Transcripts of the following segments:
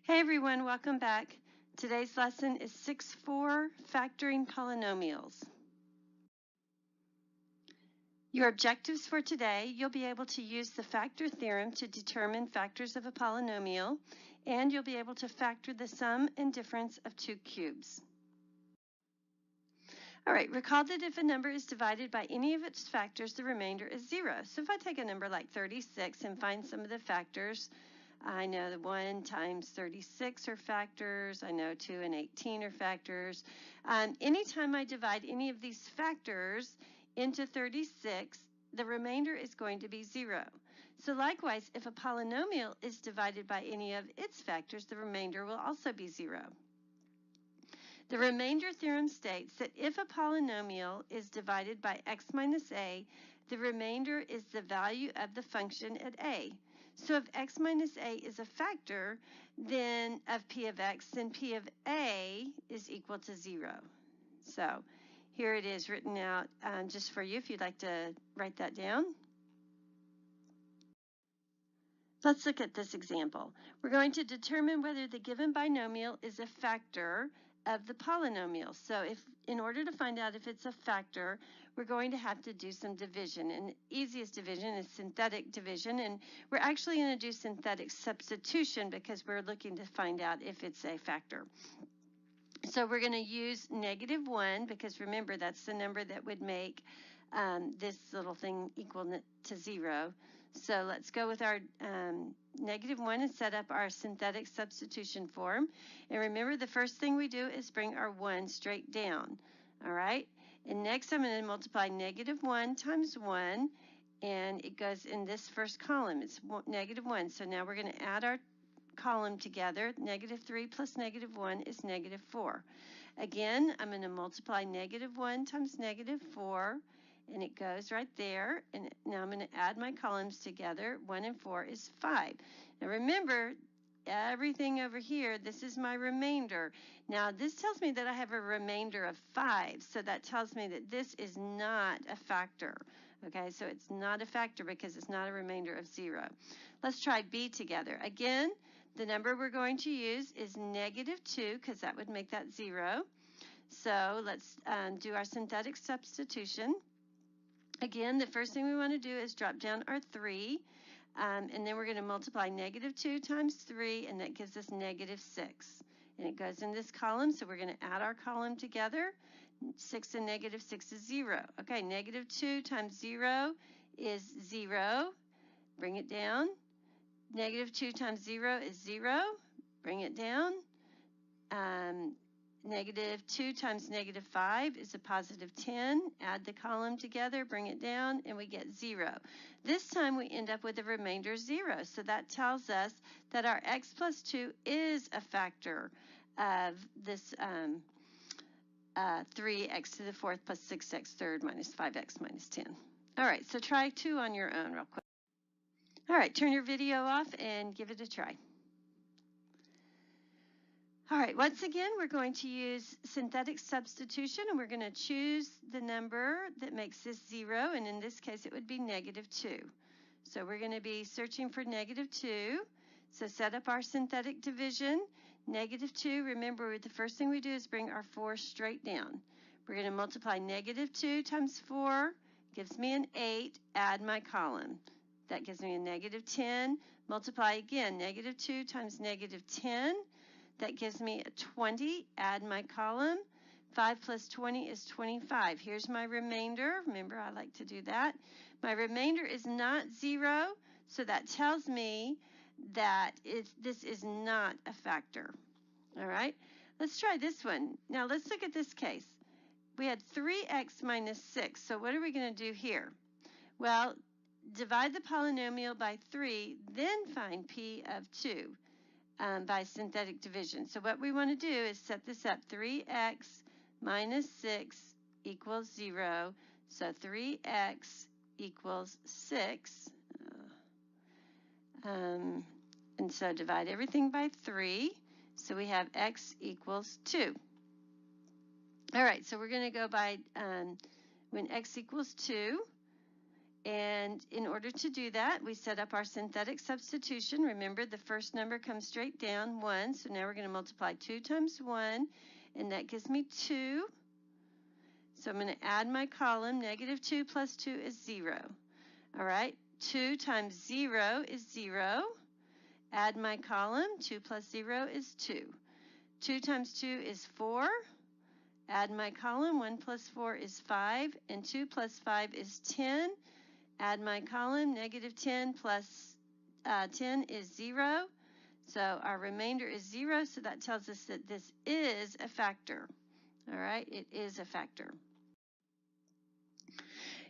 Hey everyone, welcome back. Today's lesson is 6-4, factoring polynomials. Your objectives for today, you'll be able to use the factor theorem to determine factors of a polynomial, and you'll be able to factor the sum and difference of two cubes. All right, recall that if a number is divided by any of its factors, the remainder is 0. So if I take a number like 36 and find some of the factors, I know that 1 times 36 are factors. I know 2 and 18 are factors. Anytime I divide any of these factors into 36, the remainder is going to be 0. So likewise, if a polynomial is divided by any of its factors, the remainder will also be 0. The remainder theorem states that if a polynomial is divided by x minus a, the remainder is the value of the function at a. So if x minus a is a factor then of p of x, then p of a is equal to 0. So here it is written out just for you if you'd like to write that down. Let's look at this example. We're going to determine whether the given binomial is a factor of the polynomial. So in order to find out if it's a factor, we're going to have to do some division. And the easiest division is synthetic division. And we're actually going to do synthetic substitution because we're looking to find out if it's a factor. So we're going to use -1 because remember that's the number that would make this little thing equal to 0. So let's go with our -1 and set up our synthetic substitution form. And remember the first thing we do is bring our 1 straight down. All right. And next I'm going to multiply -1 times 1 and it goes in this first column. It's -1. So now we're going to add our column together. -3 plus -1 is -4. Again, I'm going to multiply -1 times -4 and it goes right there. And now I'm going to add my columns together. 1 and 4 is 5. Now remember, everything over here, this is my remainder. Now this tells me that I have a remainder of 5. So that tells me that this is not a factor. Okay, so it's not a factor because it's not a remainder of 0. Let's try B together. Again, the number we're going to use is -2 because that would make that 0. So let's do our synthetic substitution. Again, the first thing we want to do is drop down our 3, and then we're going to multiply -2 times 3, and that gives us -6. And it goes in this column, so we're going to add our column together. 6 and -6 is 0. Okay, -2 times 0 is 0. Bring it down. -2 times 0 is 0. Bring it down. -2 times -5 is a +10. Add the column together, bring it down, and we get 0. This time we end up with a remainder 0. So that tells us that our x plus 2 is a factor of this 3x to the 4th plus 6x third minus 5x minus 10. All right, so try 2 on your own real quick. All right, turn your video off and give it a try. All right, once again, we're going to use synthetic substitution, and we're going to choose the number that makes this 0, and in this case, it would be -2. So we're going to be searching for -2. So set up our synthetic division. -2, remember, the first thing we do is bring our 4 straight down. We're going to multiply -2 times 4, gives me an 8, add my column. That gives me a -10. Multiply again, -2 times -10. That gives me a 20. Add my column. 5 plus 20 is 25. Here's my remainder. Remember, I like to do that. My remainder is not 0, so that tells me that this is not a factor. All right, let's try this one. Now, let's look at this case. We had 3x minus 6. So what are we going to do here? Well, divide the polynomial by 3, then find p of 2. By synthetic division. So what we want to do is set this up. 3x minus 6 equals 0. So 3x equals 6. And so divide everything by 3. So we have x equals 2. All right, so we're going to go by when x equals 2. And in order to do that, we set up our synthetic substitution. Remember, the first number comes straight down, 1. So now we're going to multiply 2 times 1, and that gives me 2. So I'm going to add my column. Negative 2 plus 2 is 0. All right, 2 times 0 is 0. Add my column. 2 plus 0 is 2. 2 times 2 is 4. Add my column. 1 plus 4 is 5, and 2 plus 5 is 10. Add my column. Negative 10 plus 10 is 0. So our remainder is 0, so that tells us that this is a factor. All right, it is a factor.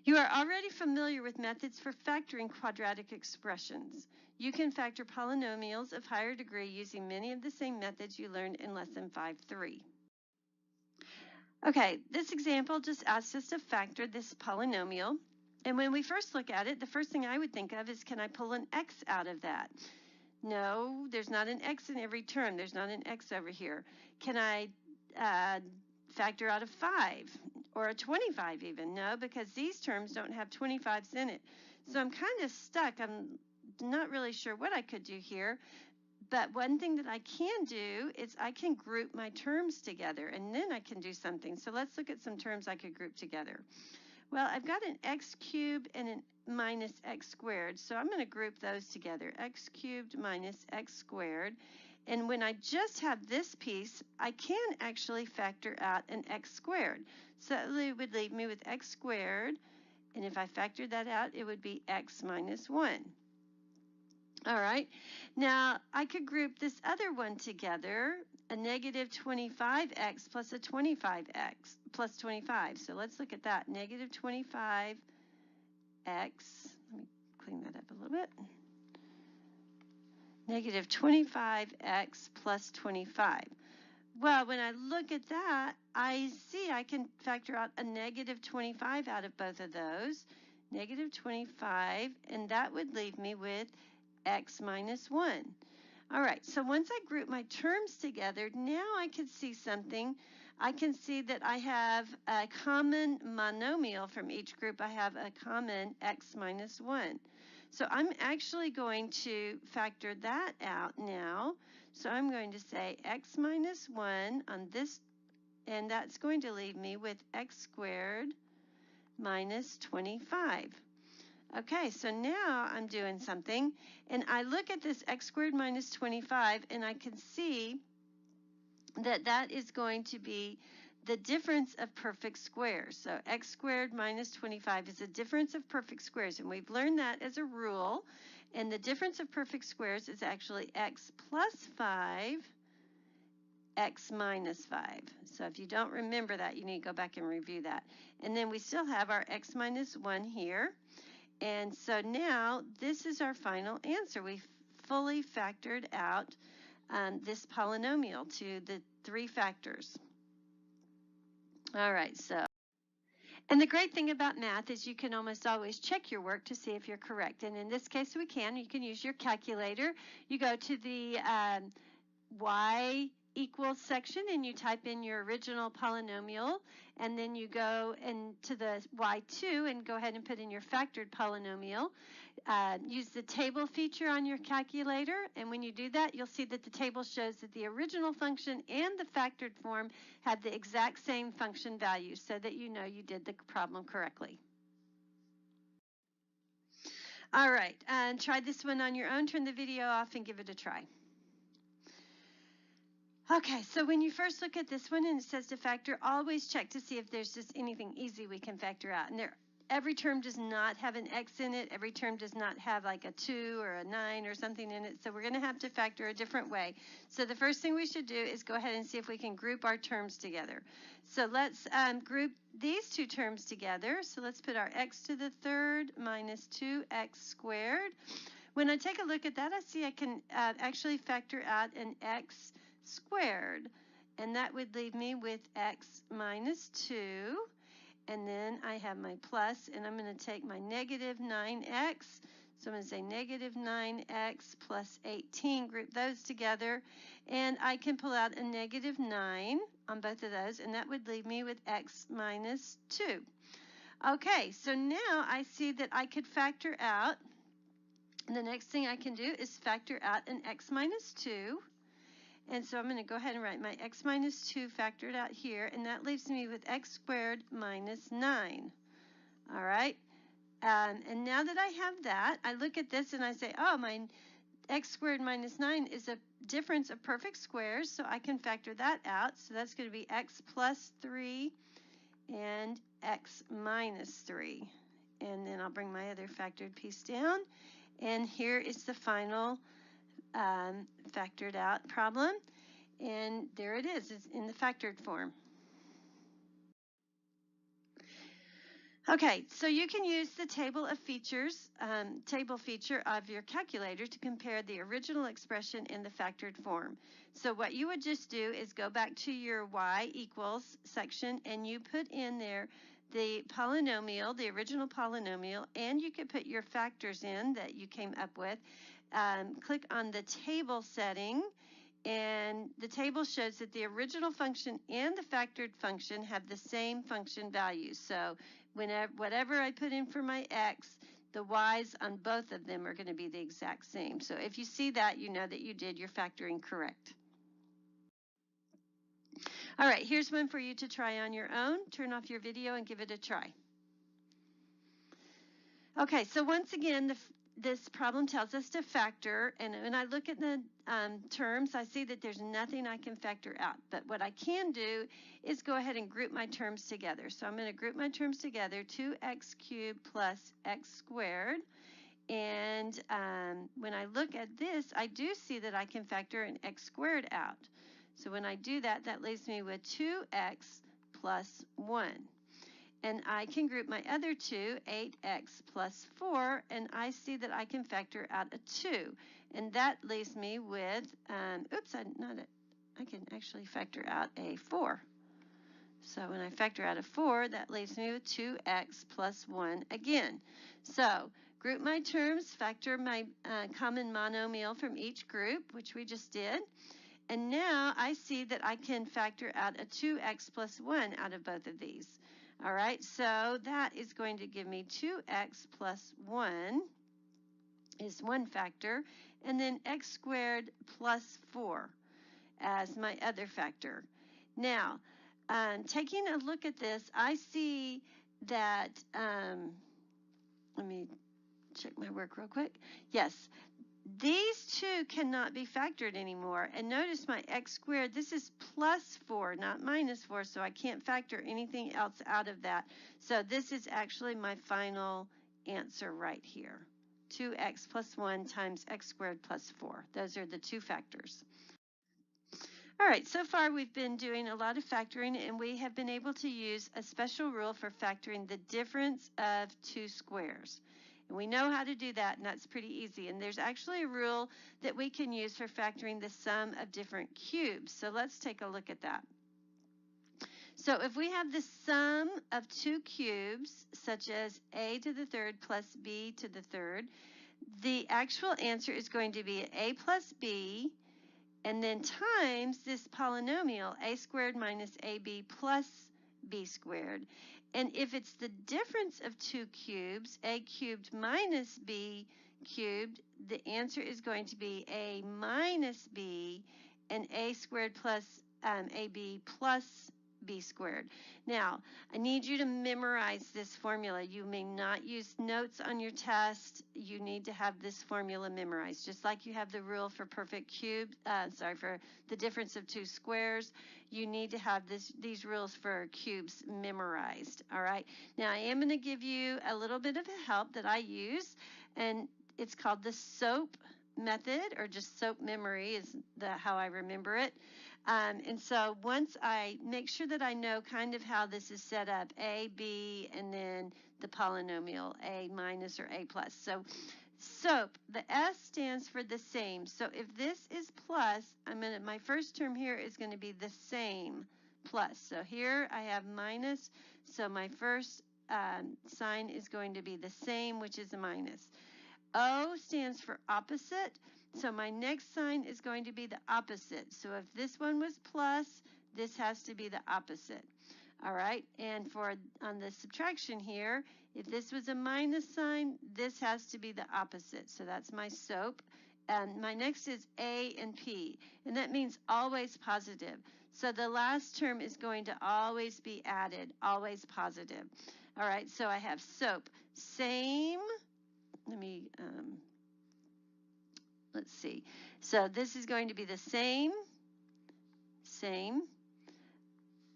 You are already familiar with methods for factoring quadratic expressions. You can factor polynomials of higher degree using many of the same methods you learned in Lesson 5.3. Okay, this example just asks us to factor this polynomial. And when we first look at it, the first thing I would think of is, can I pull an x out of that? No, there's not an x in every term. There's not an x over here. Can I factor out a 5 or a 25 even? No, because these terms don't have 25s in it. So I'm kind of stuck. I'm not really sure what I could do here. But one thing that I can do is I can group my terms together, and then I can do something. So let's look at some terms I could group together. Well, I've got an x cubed and a minus x squared, so I'm going to group those together, x cubed minus x squared. And when I just have this piece, I can actually factor out an x squared. So it would leave me with x squared, and if I factored that out, it would be x minus 1. All right, now I could group this other one together, a negative 25x plus a 25x plus 25. So let's look at that. Negative 25x, let me clean that up a little bit. Negative 25x plus 25. Well, when I look at that, I see I can factor out a negative 25 out of both of those. Negative 25, and that would leave me with x minus 1. All right, so once I group my terms together, now I can see something. I can see that I have a common monomial from each group. I have a common x minus 1. So I'm actually going to factor that out now. So I'm going to say x minus 1 on this, and that's going to leave me with x squared minus 25. Okay, so now I'm doing something, and I look at this x squared minus 25, and I can see that that is going to be the difference of perfect squares. So x squared minus 25 is a difference of perfect squares, and we've learned that as a rule. And the difference of perfect squares is actually x plus 5, x minus 5. So if you don't remember that, you need to go back and review that. And then we still have our x minus 1 here. And so now this is our final answer. We fully factored out this polynomial to the 3 factors. All right, so, and the great thing about math is you can almost always check your work to see if you're correct. And in this case, we can. You can use your calculator. You go to the y equals section and you type in your original polynomial, and then you go into the y2 and go ahead and put in your factored polynomial. Use the table feature on your calculator, and when you do that, you'll see that the table shows that the original function and the factored form have the exact same function value, so that you know you did the problem correctly. All right, and try this one on your own. Turn the video off and give it a try. Okay, so when you first look at this one and it says to factor, always check to see if there's just anything easy we can factor out. And every term does not have an x in it. Every term does not have like a 2 or a 9 or something in it. So we're going to have to factor a different way. So the first thing we should do is go ahead and see if we can group our terms together. So let's group these 2 terms together. So let's put our x to the third minus 2x squared. When I take a look at that, I see I can actually factor out an x squared, and that would leave me with x minus 2, and then I have my plus, and I'm going to take my negative 9x, so I'm going to say negative 9x plus 18, group those together, and I can pull out a negative 9 on both of those, and that would leave me with x minus 2. Okay, so now I see that I could factor out, and the next thing I can do is factor out an x minus 2. And so I'm going to go ahead and write my x minus 2 factored out here, and that leaves me with x squared minus 9. All right, and now that I have that, I look at this and I say, oh, my x squared minus 9 is a difference of perfect squares, so I can factor that out. So that's going to be x plus 3 and x minus 3. And then I'll bring my other factored piece down. And here is the final factored out problem. And there it is. It's in the factored form. Okay, so you can use the table of features, table feature of your calculator to compare the original expression in the factored form. So what you would just do is go back to your y equals section, and you put in there the polynomial, the original polynomial, and you could put your factors in that you came up with. Click on the table setting, and the table shows that the original function and the factored function have the same function values. So whatever I put in for my x, the y's on both of them are going to be the exact same. So if you see that, you know that you did your factoring correct. All right, here's one for you to try on your own. Turn off your video and give it a try. Okay, so once again, this problem tells us to factor, and when I look at the terms, I see that there's nothing I can factor out. But what I can do is go ahead and group my terms together. So I'm going to group my terms together, 2x cubed plus x squared. And when I look at this, I do see that I can factor an x squared out. So when I do that, that leaves me with 2x plus 1. And I can group my other two, 8x plus 4, and I see that I can factor out a 2. And that leaves me with, I can actually factor out a 4. So when I factor out a 4, that leaves me with 2x plus 1 again. So group my terms, factor my common monomial from each group, which we just did. And now I see that I can factor out a 2x plus 1 out of both of these. All right, so that is going to give me 2x plus 1 is one factor, and then x squared plus 4 as my other factor. Now, taking a look at this, I see that, let me check my work real quick. Yes, these two cannot be factored anymore. And notice my x squared, this is plus 4, not minus 4, so I can't factor anything else out of that. So this is actually my final answer right here. 2x plus 1 times x squared plus 4. Those are the two factors. All right, so far we've been doing a lot of factoring, and we have been able to use a special rule for factoring the difference of two squares. And we know how to do that, and that's pretty easy. And there's actually a rule that we can use for factoring the sum of different cubes. So let's take a look at that. So if we have the sum of two cubes, such as a to the third plus b to the third, the actual answer is going to be a plus b, and then times this polynomial, a squared minus ab plus b squared. And if it's the difference of two cubes, a cubed minus b cubed, the answer is going to be a minus b, and a squared plus ab plus b squared. Now, I need you to memorize this formula. You may not use notes on your test. You need to have this formula memorized. Just like you have the rule for perfect cube, for the difference of two squares, you need to have these rules for cubes memorized. All right. Now, I am going to give you a little bit of a help that I use, and it's called the SOAP method, or just SOAP memory is how I remember it. And so once I make sure that I know kind of how this is set up, a, b, and then the polynomial, a minus or a plus. So SOAP, the S stands for the same. So if this is plus, my first term here is going to be the same plus. So here I have minus, so my first sign is going to be the same, which is a minus. O stands for opposite, so my next sign is going to be the opposite. So if this one was plus, this has to be the opposite. All right, and on the subtraction here, if this was a minus sign, this has to be the opposite. So that's my SOAP. And my next is A and P, and that means always positive. So the last term is going to always be added, always positive. All right, so I have SOAP, same. Let me, let's see. So this is going to be the same.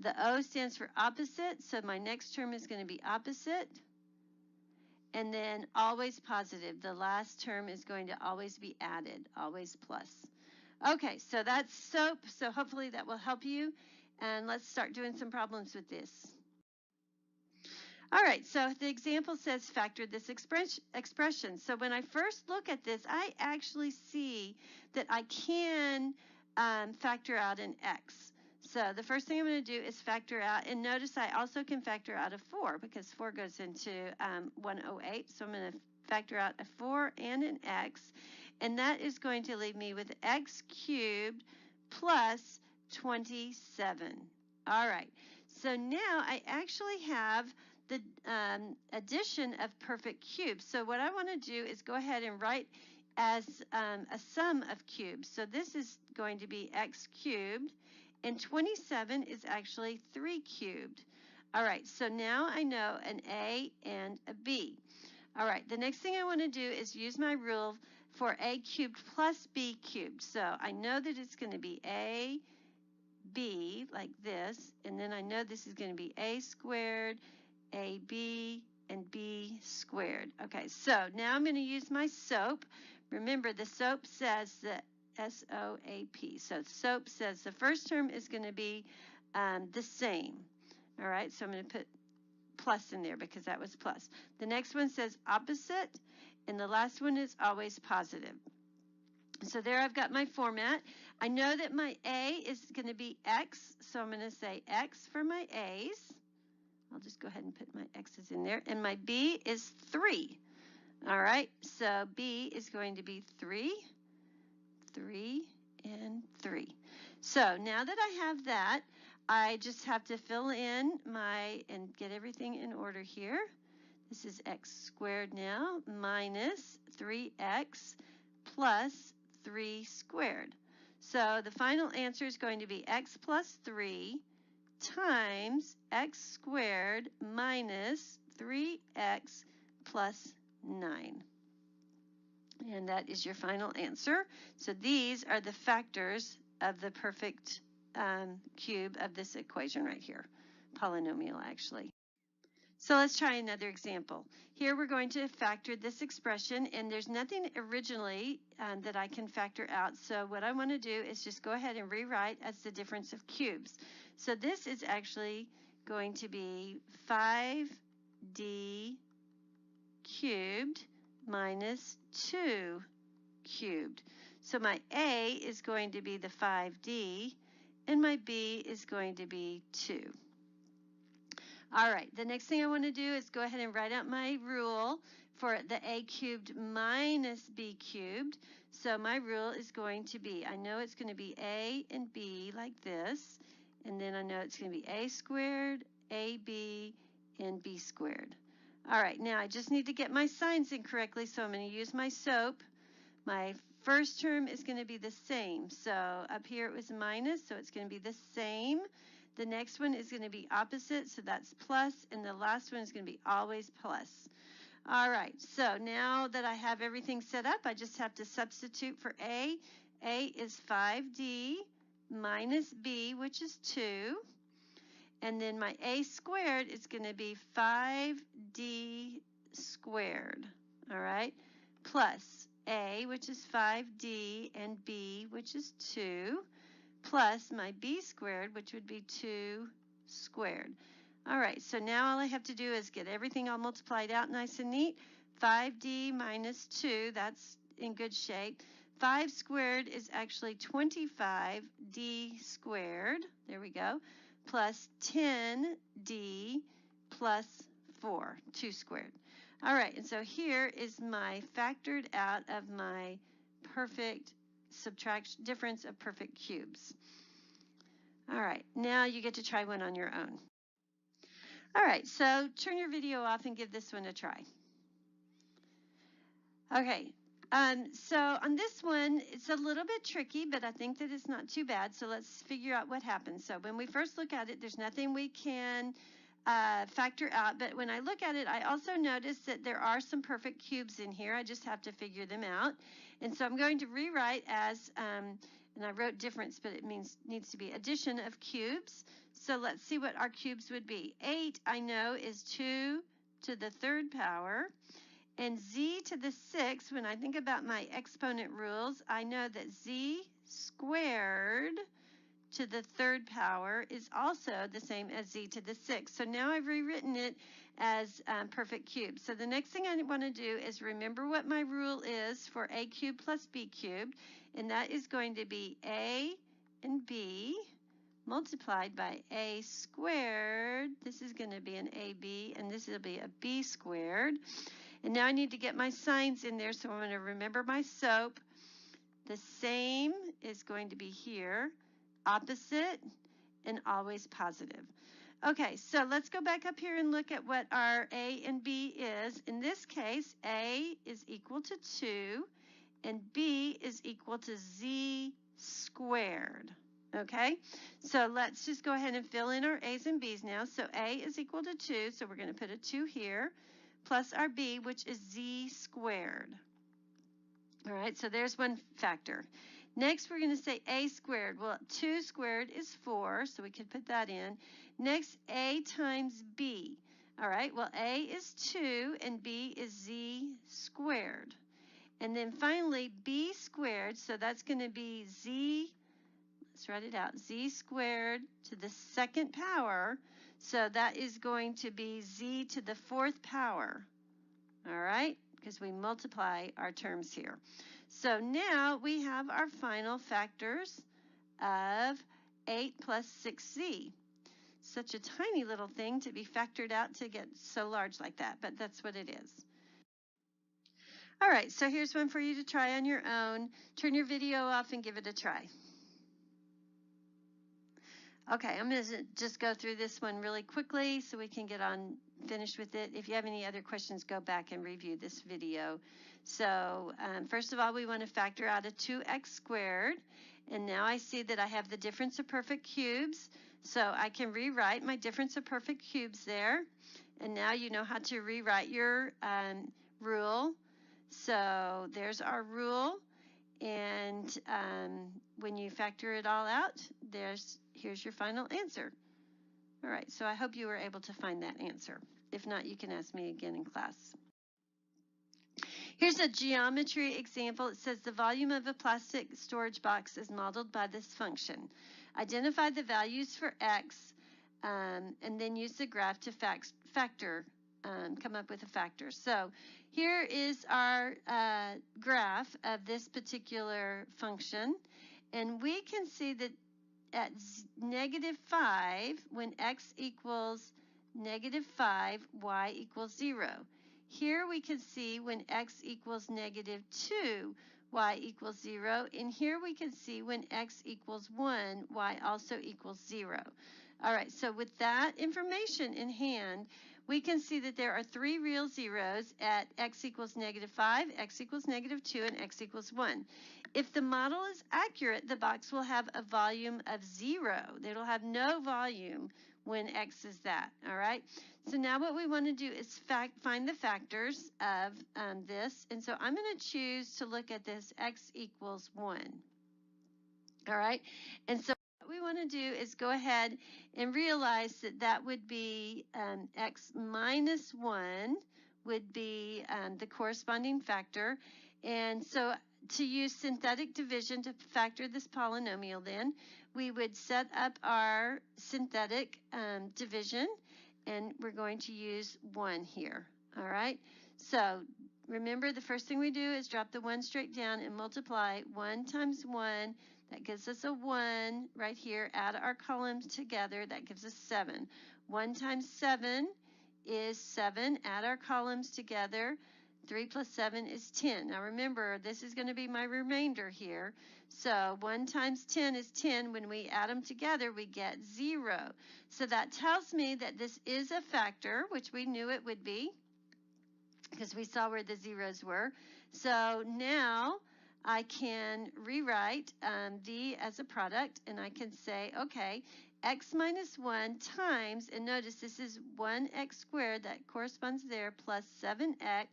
The O stands for opposite, so my next term is going to be opposite. And then always positive. The last term is going to always be added, always plus. Okay, so that's SOAP, so hopefully that will help you. And let's start doing some problems with this. All right, so the example says factor this expression. So when I first look at this, I actually see that I can factor out an x. So the first thing I'm going to do is factor out, and notice I also can factor out a 4 because 4 goes into 108. So I'm going to factor out a 4 and an x, and that is going to leave me with x cubed plus 27. All right, so now I actually have the addition of perfect cubes. So what I want to do is go ahead and write as a sum of cubes. So this is going to be x cubed, and 27 is actually 3 cubed. All right, so now I know an A and a B. All right, the next thing I want to do is use my rule for A cubed plus B cubed. So I know that it's going to be A, B, like this, and then I know this is going to be A squared, AB, and B squared. Okay, so now I'm going to use my SOAP. Remember, the SOAP says the SOAP. So SOAP says the first term is going to be the same. All right, so I'm going to put plus in there because that was plus. The next one says opposite, and the last one is always positive. So there I've got my format. I know that my A is going to be X, so I'm going to say X for my A's. I'll just go ahead and put my X's in there. And my B is 3. All right, so B is going to be 3, 3, and 3. So now that I have that, I just have to fill in and get everything in order here. This is x squared now minus 3x plus 3 squared. So the final answer is going to be x plus 3 times x squared minus 3x plus 9. And that is your final answer. So these are the factors of the perfect cube of this equation right here, polynomial actually. So let's try another example. Here we're going to factor this expression, and there's nothing originally that I can factor out. So what I want to do is just go ahead and rewrite as the difference of cubes. So this is actually going to be 5d cubed minus 2 cubed. So my A is going to be the 5d, and my B is going to be 2. All right, the next thing I want to do is go ahead and write out my rule for the A cubed minus B cubed. So my rule is going to be, I know it's going to be A and B like this, and then I know it's going to be A squared, AB, and B squared. All right, now I just need to get my signs in correctly, so I'm going to use my SOAP. My first term is going to be the same. So up here it was minus, so it's going to be the same. The next one is going to be opposite, so that's plus, and the last one is going to be always plus. All right, so now that I have everything set up, I just have to substitute for A. A is 5d minus B, which is 2. And then my A squared is going to be 5d squared, all right, plus A, which is 5d, and B, which is 2, plus my B squared, which would be 2 squared. All right, so now all I have to do is get everything all multiplied out nice and neat. 5d minus 2, that's in good shape. 5 squared is actually 25d squared. There we go. Plus 10d plus 4, 2 squared. All right, and so here is my factored out of my perfect subtraction difference of perfect cubes. All right, now you get to try one on your own. All right, so turn your video off and give this one a try. Okay, so on this one, it's a little bit tricky, but I think that it's not too bad. So let's figure out what happens. So when we first look at it, there's nothing we can factor out. But when I look at it, I also notice that there are some perfect cubes in here. I just have to figure them out. And so I'm going to rewrite as, and I wrote difference, but it needs to be addition of cubes. So let's see what our cubes would be. 8, I know, is 2 to the 3rd power. And z to the 6th, when I think about my exponent rules, I know that z squared to the 3rd power is also the same as z to the 6th. So now I've rewritten it as perfect cubes. So the next thing I want to do is remember what my rule is for a cubed plus b cubed, and that is going to be a and b multiplied by a squared. This is going to be an ab, and this will be a b squared. And now I need to get my signs in there, so I'm going to remember my SOAP. The same is going to be here, opposite, and always positive. Okay, so let's go back up here and look at what our A and B is. In this case, A is equal to 2, and B is equal to Z squared. Okay, so let's just go ahead and fill in our A's and B's now. So A is equal to 2, so we're going to put a 2 here, plus our B, which is Z squared. All right, so there's one factor. Next, we're going to say A squared. Well, 2 squared is 4, so we could put that in. Next, A times B. All right, well, A is 2, and B is Z squared. And then finally, B squared, so that's going to be Z, let's write it out, Z squared to the 2nd power. So that is going to be Z to the 4th power. All right, because we multiply our terms here. So now we have our final factors of 8 plus 6z. Such a tiny little thing to be factored out to get so large like that, but that's what it is. All right, so here's one for you to try on your own. Turn your video off and give it a try. Okay, I'm going to just go through this one really quickly so we can get on finished with it. If you have any other questions, go back and review this video. So first of all, we want to factor out a 2x squared. And now I see that I have the difference of perfect cubes. So I can rewrite my difference of perfect cubes there. And now you know how to rewrite your rule. So there's our rule. And when you factor it all out, here's your final answer. All right, so I hope you were able to find that answer. If not, you can ask me again in class. Here's a geometry example. It says the volume of a plastic storage box is modeled by this function. Identify the values for x and then use the graph to come up with a factor. So here is our graph of this particular function, and we can see that at -5, when x equals -5, y equals 0. Here we can see when x equals -2, y equals 0, and here we can see when x equals 1, y also equals 0. All right, so with that information in hand, we can see that there are 3 real zeros at x equals -5, x equals -2, and x equals 1. If the model is accurate, the box will have a volume of 0. It'll have no volume when x is that, all right? So now what we want to do is find the factors of this. And so I'm going to choose to look at this x equals 1, all right? And so what we want to do is go ahead and realize that that would be x minus 1 would be the corresponding factor. And so to use synthetic division to factor this polynomial, then we would set up our synthetic division, and we're going to use 1 here. All right, so remember, the first thing we do is drop the 1 straight down and multiply 1 times 1. That gives us a 1 right here. Add our columns together. That gives us 7. 1 times 7 is 7. Add our columns together. 3 plus 7 is 10. Now remember, this is going to be my remainder here. So 1 times 10 is 10. When we add them together, we get 0. So that tells me that this is a factor, which we knew it would be, because we saw where the zeros were. So now I can rewrite V as a product, and I can say, okay, x minus 1 times, and notice this is 1x squared, that corresponds there, plus 7x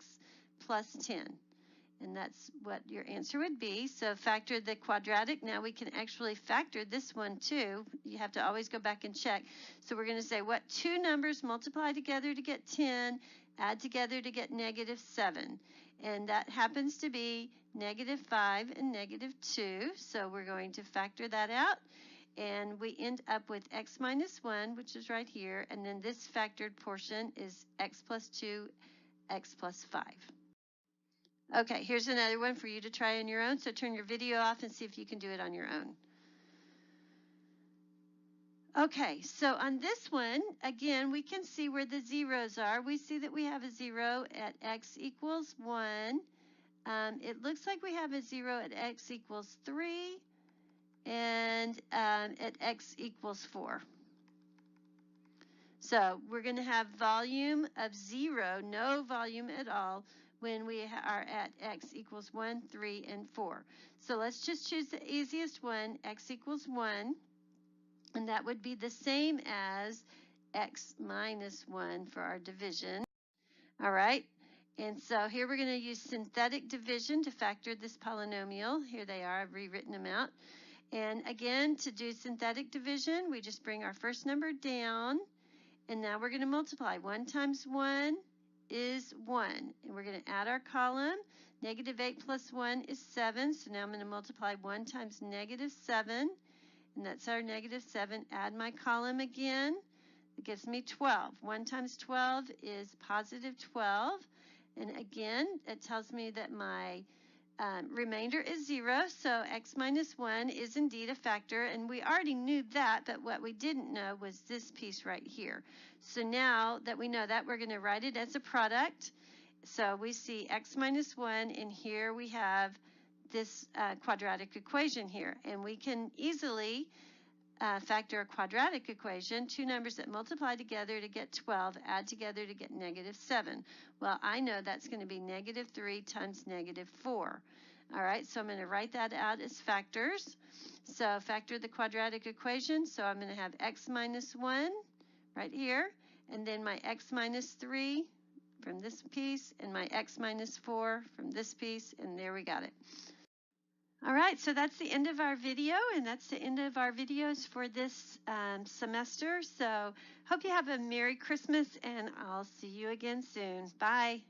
plus 10. And that's what your answer would be. So factor the quadratic. Now we can actually factor this one too. You have to always go back and check. So we're going to say what two numbers multiply together to get 10, add together to get negative 7. And that happens to be negative 5 and negative 2. So we're going to factor that out. And we end up with x minus 1, which is right here. And then this factored portion is x plus 2, x plus 5. Okay, here's another one for you to try on your own. So turn your video off and see if you can do it on your own. Okay, so on this one, again, we can see where the zeros are. We see that we have a 0 at x equals 1. It looks like we have a 0 at x equals 3 and at x equals 4. So we're going to have volume of 0, no volume at all, when we are at x equals 1, 3, and 4. So let's just choose the easiest one, x equals 1, and that would be the same as x minus 1 for our division. All right, and so here we're going to use synthetic division to factor this polynomial. Here they are, I've rewritten them out. And again, to do synthetic division, we just bring our first number down, and now we're going to multiply. 1 times 1 is 1. And we're going to add our column. Negative 8 plus 1 is 7. So now I'm going to multiply 1 times negative 7. And that's our negative 7. Add my column again. It gives me 12. 1 times 12 is positive 12. And again, it tells me that my remainder is 0, so x minus 1 is indeed a factor, and we already knew that, but what we didn't know was this piece right here. So now that we know that, we're going to write it as a product. So we see x minus 1, and here we have this quadratic equation here, and we can easily factor a quadratic equation, two numbers that multiply together to get 12, add together to get negative 7. Well, I know that's going to be negative 3 times negative 4. All right, so I'm going to write that out as factors. So factor the quadratic equation. So I'm going to have x minus 1 right here, and then my x minus 3 from this piece, and my x minus 4 from this piece, and there we got it. All right, so that's the end of our video, and that's the end of our videos for this semester. So hope you have a Merry Christmas, and I'll see you again soon. Bye.